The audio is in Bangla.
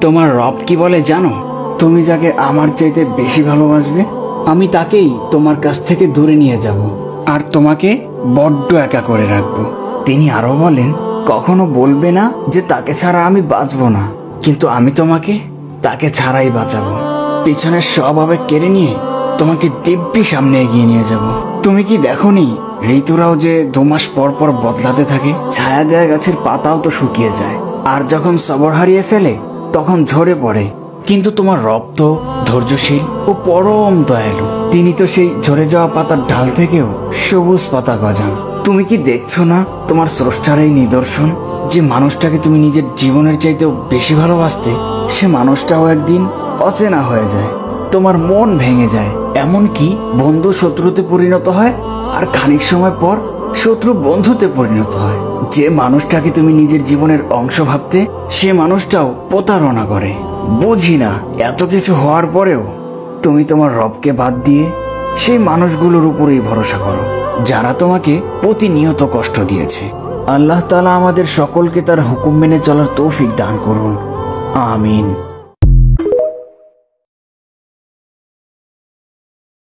তোমার রব কি বলে জানো? তুমি যাকে আমার চাইতে বেশি ভালোবাসবে আমি তাকেই তোমার কাছ থেকে দূরে নিয়ে যাব আর তোমাকে বড্ড একা করে রাখবো। তিনি আরো বলেন, কখনো বলবে না যে তাকে ছাড়া আমি বাঁচবো না, কিন্তু আমি তোমাকে তাকে ছাড়াই বাঁচাবো। পিছনের সব আবেগ কেড়ে নিয়ে তোমাকে দিব্যি সামনে এগিয়ে নিয়ে যাব। তুমি কি দেখোনি ঋতুরাও যে 2 মাস পর পর বদলাতে থাকে? ছায়া দেয়া গাছের পাতাও তো শুকিয়ে যায়, আর যখন সবর হারিয়ে ফেলে তখন ঝরে পড়ে। কিন্তু তোমার রব তো ধৈর্যশীল ও পরম দয়ালু। তিনি তো সেই ঝরে যাওয়া পাতার ডাল থেকেও সবুজ পাতা গজান। তুমি কি দেখছো না তোমার স্রষ্টার এই নিদর্শন, যে মানুষটাকে তুমি নিজের জীবনের চাইতেও বেশি ভালোবাসতে, সে মানুষটাও একদিন অচেনা হয়ে যায়। তোমার মন ভেঙে যায়, এমনকি বন্ধু শত্রুতে পরিণত হয়, আর খানিক সময় পর শত্রু বন্ধুতে পরিণত হয়। যে মানুষটাকে তুমি নিজের জীবনের অংশ ভাবতে, সে মানুষটাও প্রতারণা করে। বুঝি না এত কিছু হওয়ার পরেও তুমি তোমার রবকে বাদ দিয়ে সেই মানুষগুলোর উপরেই ভরসা করো, যারা তোমাকে প্রতিনিয়ত কষ্ট দিয়েছে। আল্লাহ তাআলা আমাদের সকলকে তার হুকুম মেনে চলার তৌফিক দান করুন। আমিন।